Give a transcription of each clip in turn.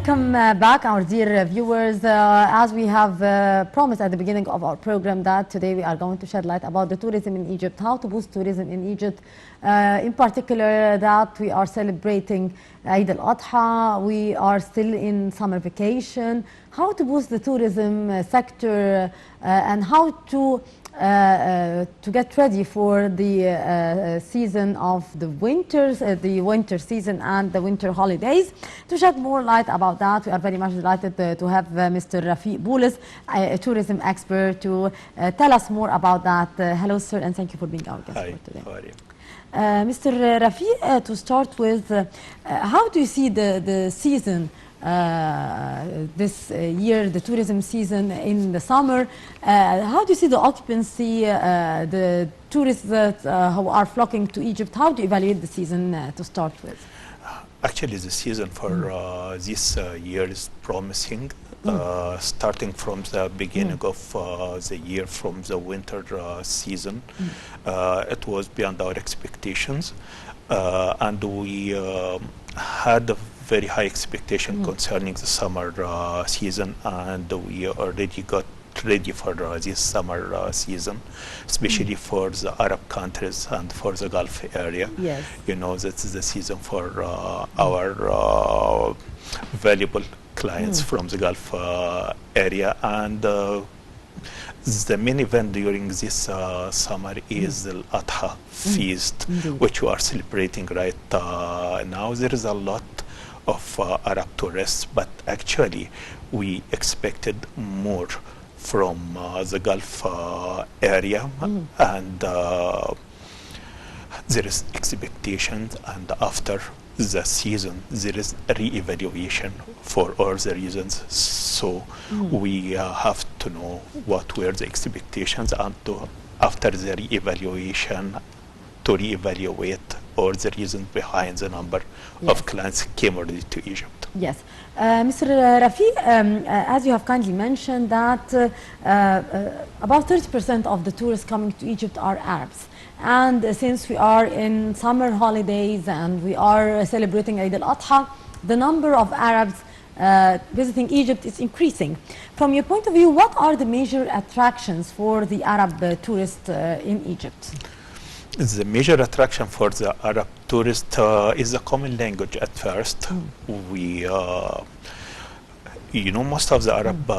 Welcome back, our dear viewers. As we have promised at the beginning of our program that today we are going to shed light about the tourism in Egypt, how to boost tourism in Egypt. In particular, that we are celebrating Eid al-Adha, we are still in summer vacation, how to boost the tourism sector and how to get ready for the season of the winter season and the winter holidays. To shed more light about that, we are very much delighted to have Mr. Rafiq Boulis, a tourism expert, to tell us more about that. Hello, sir, and thank you for being our guest for today. How are you? Mr. Rafiq, to start with, how do you see the season this year, the tourism season in the summer? How do you see the occupancy, the tourists that who are flocking to Egypt? How do you evaluate the season to start with? Actually, the season for this year is promising. Starting from the beginning of the year, from the winter season, it was beyond our expectations, and we had a very high expectation concerning the summer season, and we already got ready for this summer season, especially for the Arab countries and for the Gulf area. Yes. You know, that's the season for our valuable clients from the Gulf area, and the main event during this summer is the Adha feast, which we are celebrating right now. There is a lot of Arab tourists, but actually we expected more from the Gulf area, and there is expectations, and after the season there is a re-evaluation for all the reasons. So we have to know what were the expectations, and after the re-evaluation to re-evaluate all the reasons behind the number of clients came already to Egypt. Yes. Mr. Rafiq, as you have kindly mentioned that about 30% of the tourists coming to Egypt are Arabs. And since we are in summer holidays and we are celebrating Eid al-Adha, the number of Arabs visiting Egypt is increasing. From your point of view, what are the major attractions for the Arab tourist in Egypt? The major attraction for the Arab tourist is the common language at first. We, you know, most of the Arab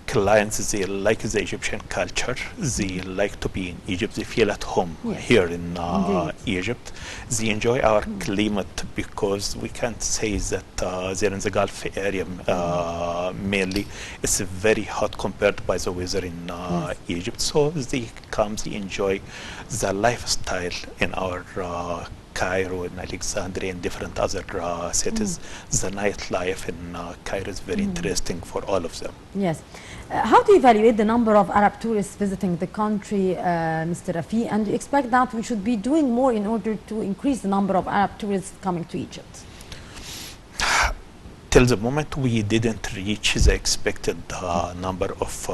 clients, they like the Egyptian culture. They like to be in Egypt. They feel at home here in Egypt. They enjoy our climate because we can't say that they're in the Gulf area mainly. It's very hot compared by the weather in Egypt. So they come, they enjoy the lifestyle in our Cairo and Alexandria and different other cities. The nightlife in Cairo is very interesting for all of them. Yes. How do you evaluate the number of Arab tourists visiting the country, Mr. Rafiq, and do you expect that we should be doing more in order to increase the number of Arab tourists coming to Egypt? Till the moment we didn't reach the expected number of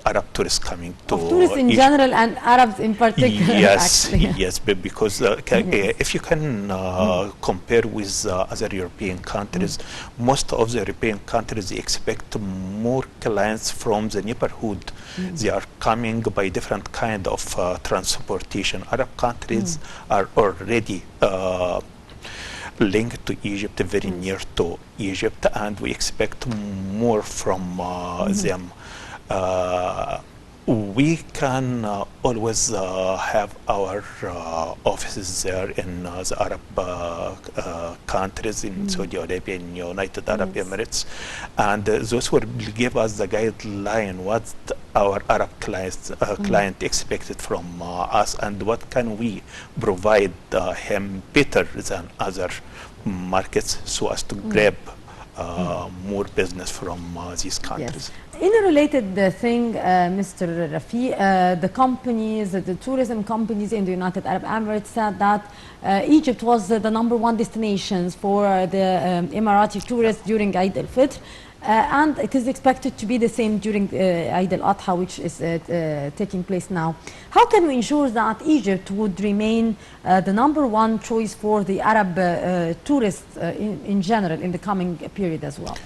Arab tourists coming to of tourists in general and Arabs in particular. Yes, yes, because if you can compare with other European countries, most of the European countries expect more clients from the neighborhood. They are coming by different kind of transportation. Arab countries are already linked to Egypt, very near to Egypt, and we expect more from them. We can always have our offices there in the Arab countries, in Saudi Arabia, in United Arab Emirates, and those will give us the guideline what our Arab client expected from us, and what can we provide him better than other markets so as to grab more business from these countries. Yes. In a related thing, Mr. Rafiq, the companies, the tourism companies in the United Arab Emirates said that Egypt was the #1 destination for the Emirati tourists during Eid al-Fitr. and it is expected to be the same during Eid al-Adha, which is taking place now. How can we ensure that Egypt would remain the #1 choice for the Arab tourists in general in the coming period as well?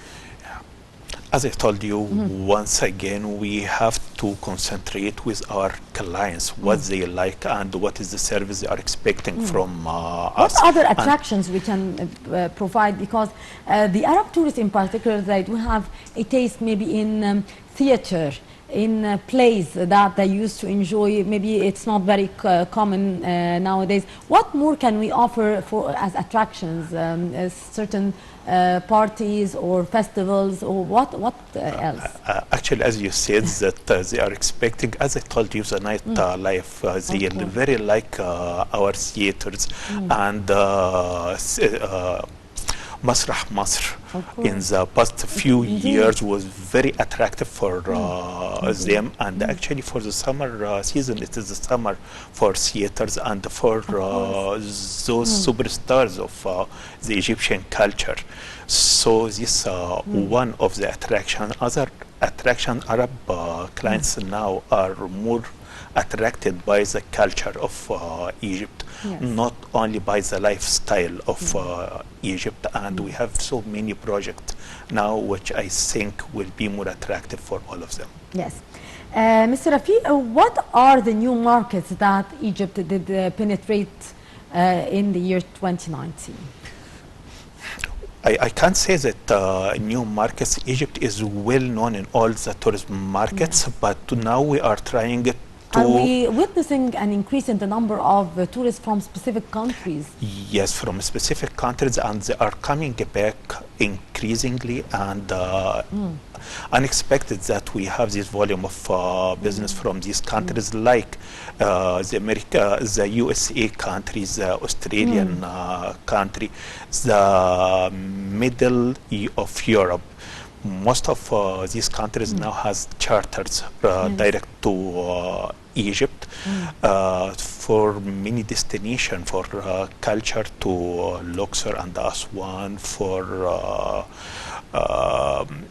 As I told you, once again, we have to concentrate with our clients, what they like and what is the service they are expecting from us. What other attractions we can provide? Because the Arab tourists in particular, they do have a taste maybe in theater, in plays that they used to enjoy. Maybe it's not very common nowadays. What more can we offer for as attractions, as certain parties or festivals, or what else? Actually, as you said, that they are expecting, as I told you, the night life. They very like our theaters and Masrah Masr in the past few years was very attractive for them, and actually for the summer season it is the summer for theaters and for those superstars of the Egyptian culture. So this one of the attraction. Other attraction, Arab clients now are more attracted by the culture of Egypt, not only by the lifestyle of Egypt, and we have so many projects now which I think will be more attractive for all of them. Yes. Mr. Rafi, what are the new markets that Egypt did penetrate in the year 2019? I can't say that new markets. Egypt is well known in all the tourism markets, but now we are trying to. Are we witnessing an increase in the number of tourists from specific countries? Yes, from specific countries, and they are coming back increasingly, and unexpected that we have this volume of business from these countries, like the USA countries, the Australian country, the middle of Europe. Most of these countries now has charters direct to Egypt for many destinations, for culture to Luxor and Aswan, for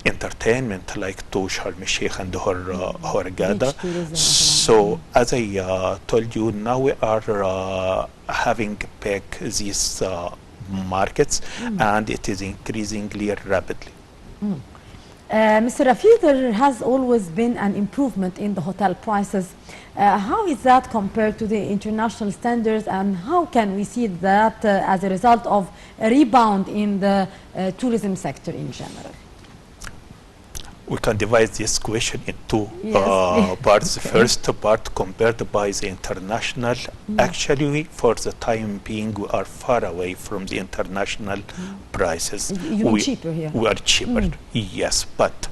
entertainment like to Sharm el-Sheikh and Hurghada. So as I told you, now we are having back these markets, and it is increasingly rapidly. Mr. Rafi, there has always been an improvement in the hotel prices. How is that compared to the international standards, and how can we see that as a result of a rebound in the tourism sector in general? We can divide this question into parts. Okay. First part, compared by the international. Actually, for the time being, we are far away from the international prices. You're cheaper here. We are cheaper, yes. But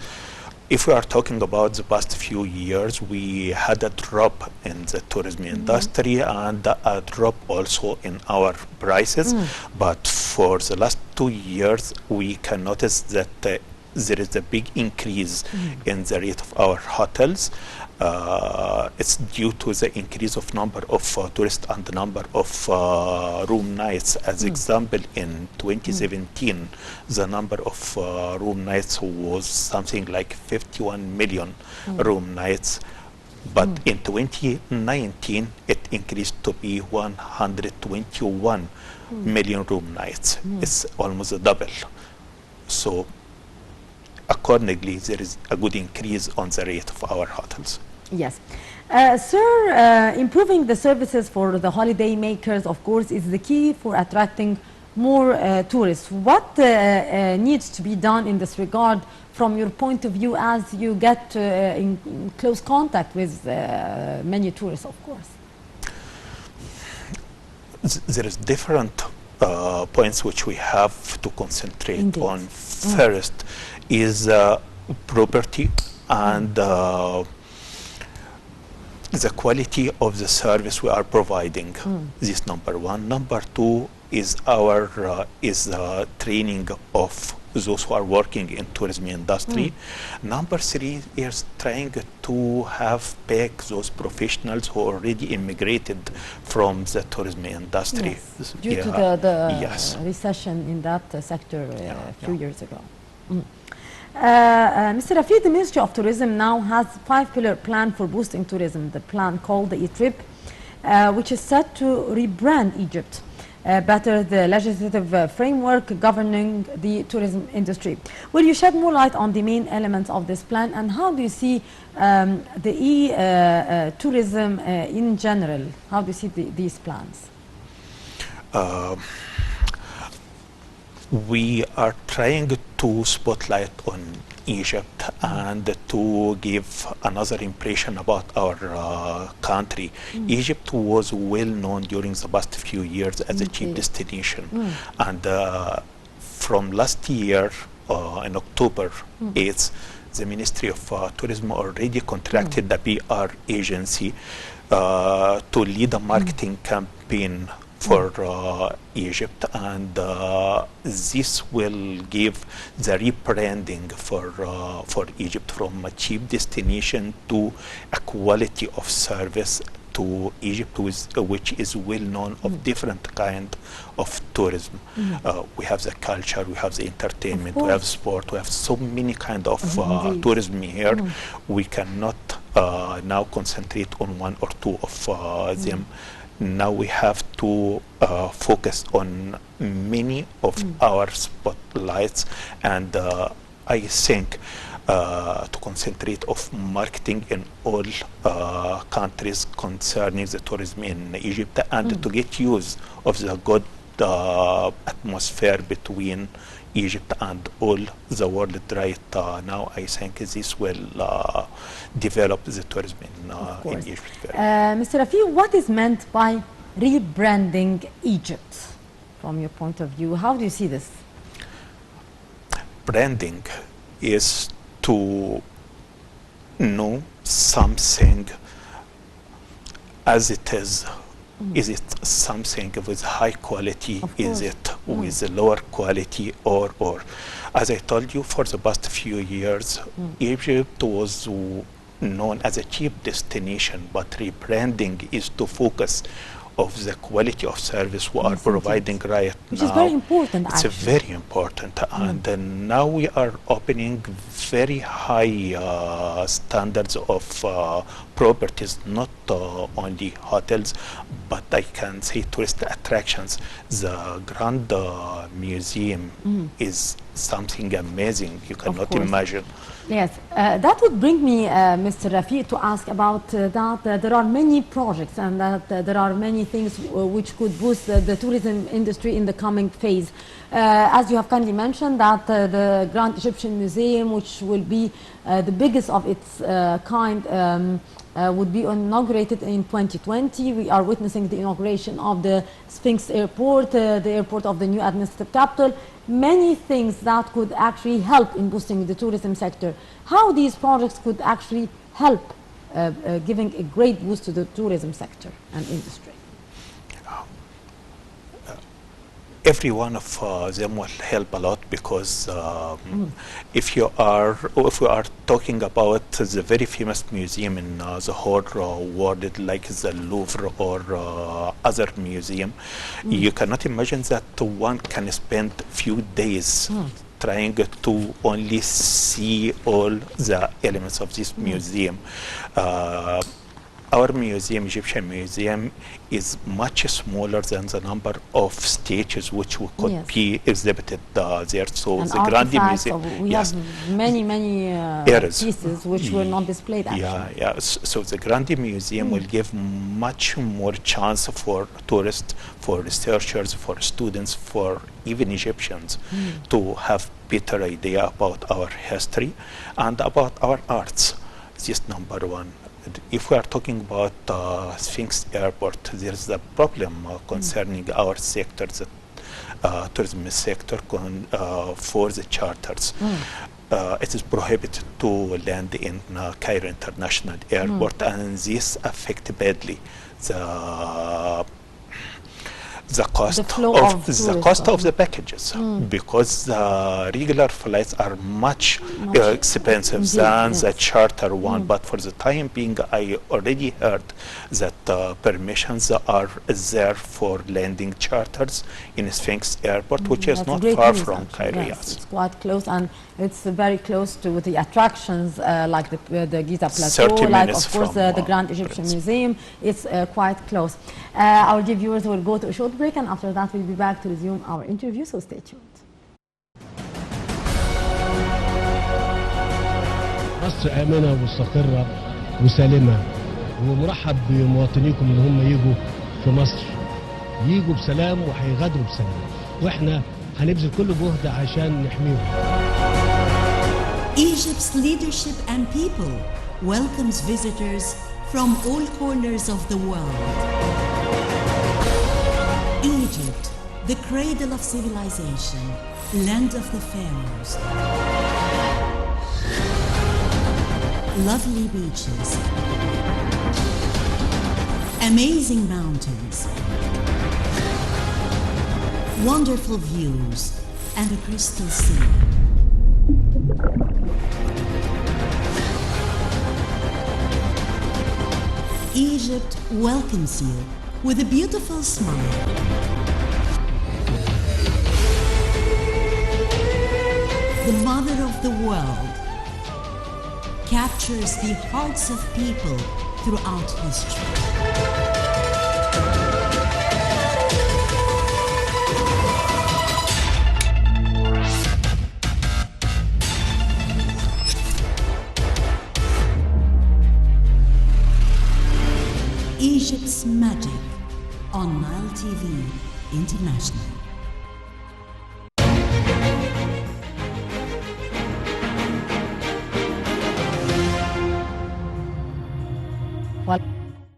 if we are talking about the past few years, we had a drop in the tourism industry and a drop also in our prices. But for the last 2 years, we can notice that there is a big increase in the rate of our hotels. It's due to the increase of number of tourists and the number of room nights. As example, in 2017, the number of room nights was something like 51 million room nights. But in 2019, it increased to be 121 million room nights. It's almost a double. So accordingly, there is a good increase on the rate of our hotels. Yes. Sir, improving the services for the holiday makers, of course, is the key for attracting more tourists. What needs to be done in this regard from your point of view, as you get in close contact with many tourists, of course? There is different points which we have to concentrate on. First is property and the quality of the service we are providing. This number one. Number two is our training of those who are working in tourism industry. Number three is trying to have back those professionals who already immigrated from the tourism industry. Yes. Due to the recession in that sector a few years ago. Mr. Rafi, the Ministry of Tourism now has a 5-pillar plan for boosting tourism, the plan called the E-Trip, which is set to rebrand Egypt, better the legislative framework governing the tourism industry. Will you shed more light on the main elements of this plan, and how do you see the tourism in general? How do you see these plans? We are trying to spotlight on Egypt and to give another impression about our country. Egypt was well known during the past few years as a cheap destination, and from last year in October 8th, the Ministry of Tourism already contracted the PR agency to lead a marketing campaign for Egypt, and this will give the rebranding for Egypt from a cheap destination to a quality of service to Egypt, which is well known of different kind of tourism. We have the culture, we have the entertainment, we have sport, we have so many kind of tourism here. We cannot now concentrate on one or two of them. Now we have to focus on many of our spotlights, and I think to concentrate of marketing in all countries concerning the tourism in Egypt, and to get use of the good atmosphere between Egypt and all the world right now. I think this will develop the tourism in Egypt. Mr. Rafi, what is meant by rebranding Egypt from your point of view? How do you see this? Branding is to know something as it is. Is it something with high quality? Is it with a lower quality? Or as I told you, for the past few years, Egypt was known as a cheap destination, but rebranding is to focus of the quality of service we are providing right now. Which is very important, It's very important. And now we are opening very high standards of properties, not only hotels, but I can say tourist attractions. The Grand Museum is something amazing you cannot imagine. Yes, that would bring me, Mr. Rafi, to ask about that there are many projects and that there are many things which could boost the tourism industry in the coming phase. As you have kindly mentioned, that the Grand Egyptian Museum, which will be the biggest of its kind, would be inaugurated in 2020. We are witnessing the inauguration of the Sphinx Airport, the airport of the new administrative capital. Many things that could actually help in boosting the tourism sector. How these projects could actually help giving a great boost to the tourism sector and industry? Every one of them will help a lot, because if we are talking about the very famous museum in the whole world, like the Louvre or other museum, you cannot imagine that one can spend few days trying to only see all the elements of this museum. Our museum, Egyptian Museum, is much smaller than the number of stages which could be exhibited there. So and the Grand Museum, we have many pieces which were not displayed actually. So the Grand Museum will give much more chance for tourists, for researchers, for students, for even Egyptians to have better idea about our history and about our arts. This is number one. If we are talking about Sphinx Airport, there is a problem concerning our sector, the tourism sector, for the charters. It is prohibited to land in Cairo International Airport, and this affects badly the cost The flow of of the tourists. cost of the packages, because the regular flights are much expensive Indeed, than yes. the charter one. But for the time being, I already heard that permissions are there for landing charters in Sphinx Airport, which is That's not great far news, from actually. Cairo. Yes, Yes. it's quite close, and it's very close to the attractions like the Giza 30 Plateau, like minutes of course from, the Grand Egyptian Prince. Museum. It's quite close. Our dear viewers will go to a short break, and after that we'll be back to resume our interview, so stay tuned. مصر آمنة ومستقرة وسالمة، ومرحب بمواطنيكم إن هم يجوا في مصر، يجوا بسلام وهيغادروا بسلام، وإحنا هنبذل كل جهد عشان نحميهم. Egypt's leadership and people welcomes visitors from all corners of the world. Egypt, the cradle of civilization, land of the pharaohs. Lovely beaches, amazing mountains, wonderful views, and a crystal sea. Egypt welcomes you with a beautiful smile. The mother of the world captures the hearts of people throughout history. Egypt's magic on Nile TV International. Well,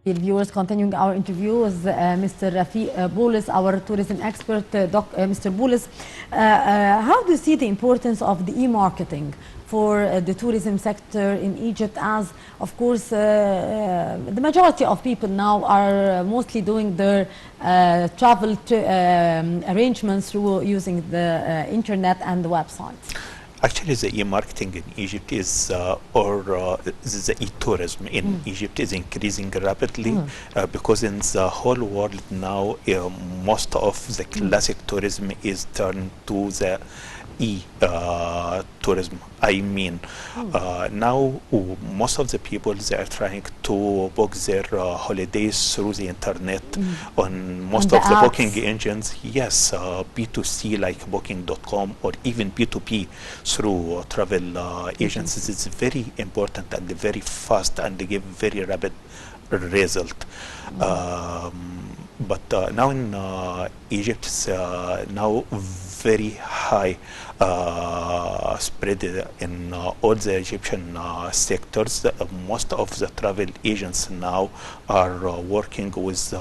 dear viewers, continuing our interview with Mr. Rafiq Boulis, our tourism expert. Mr. Boulis, how do you see the importance of the e-marketing for the tourism sector in Egypt, as of course the majority of people now are mostly doing their travel arrangements through using the internet and the websites? Actually, the e-marketing in Egypt is, the e-tourism in Egypt is increasing rapidly because in the whole world now, most of the classic tourism is turned to the tourism. I mean, now most of the people, they are trying to book their holidays through the internet on most of the apps. booking engines. Yes, B2C like booking.com or even B2B through travel agencies is very important and very fast and they give very rapid result. But now in Egypt, it's now very high spread in all the Egyptian sectors. Most of the travel agents now are working with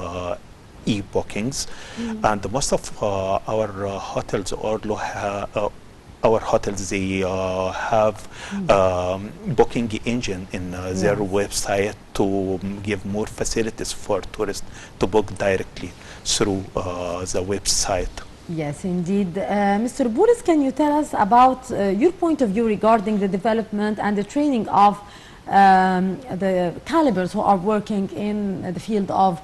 e-bookings, and most of our hotels our hotels, they have booking engine in their website to give more facilities for tourists to book directly through the website. Yes, indeed. Mr. Boulis, can you tell us about your point of view regarding the development and the training of the calibers who are working in the field of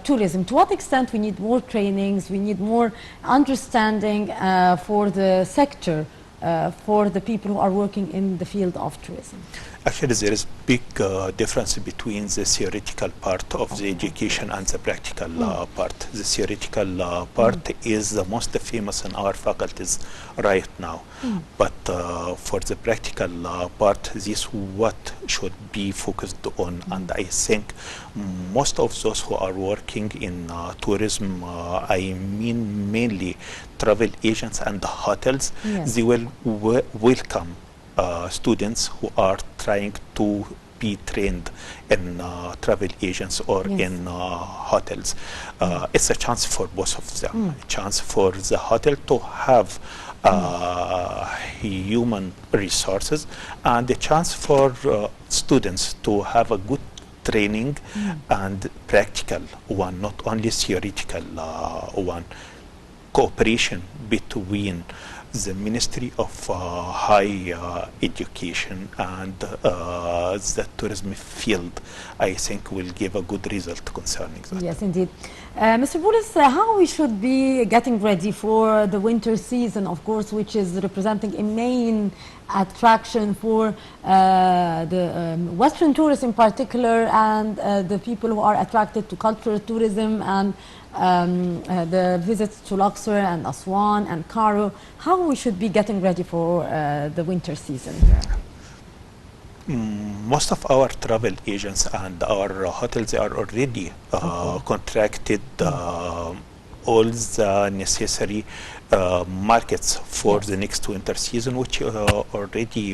tourism? To what extent we need more trainings, we need more understanding for the sector, for the people who are working in the field of tourism? Actually, there is big difference between the theoretical part of the education and the practical part. The theoretical part is the most famous in our faculties right now. But for the practical part, this is what should be focused on. And I think most of those who are working in tourism, I mean mainly travel agents and hotels, they will welcome students who are trying to be trained in travel agents or in hotels. It's a chance for both of them. A chance for the hotel to have human resources and a chance for students to have a good training and practical one, not only theoretical one. Cooperation between the Ministry of High Education and the tourism field, I think, will give a good result concerning that. Yes, indeed. Mr. Boulis, how we should be getting ready for the winter season, of course, which is representing a main attraction for the Western tourists in particular, and the people who are attracted to cultural tourism and the visits to Luxor and Aswan and Cairo. How we should be getting ready for the winter season here? Most of our travel agents and our hotels are already contracted all the necessary markets for the next winter season, which already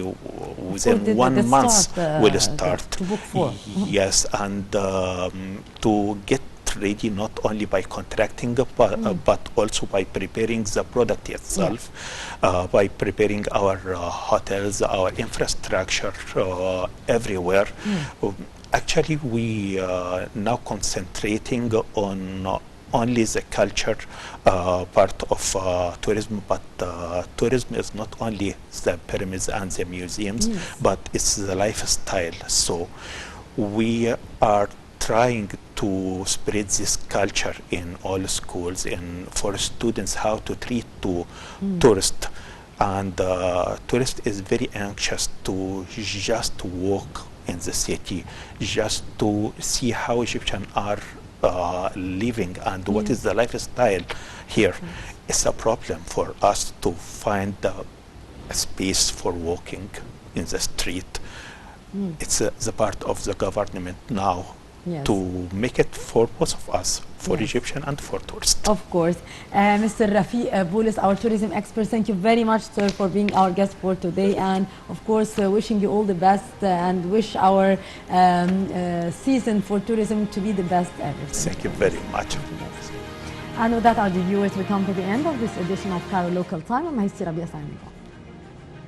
within 1 month will start. To book for. Yes, and to get ready not only by contracting but also by preparing the product itself, by preparing our hotels, our infrastructure everywhere. Actually, we now concentrating on only the culture part of tourism, but tourism is not only the pyramids and the museums, but it's the lifestyle. So we are trying to spread this culture in all schools and for students how to treat tourists. And tourist is very anxious to just walk in the city, just to see how Egyptians are living and what is the lifestyle here. It's a problem for us to find a space for walking in the street. It's the part of the government now to make it for both of us, for Egyptian and for tourists. Of course. Mr. Rafiq Boulis, our tourism expert, thank you very much, sir, for being our guest for today, and of course wishing you all the best and wish our season for tourism to be the best ever. Thank you very much. And with that, our viewers, we come to the end of this edition of Cairo Local Time. I'm Rabia signing off.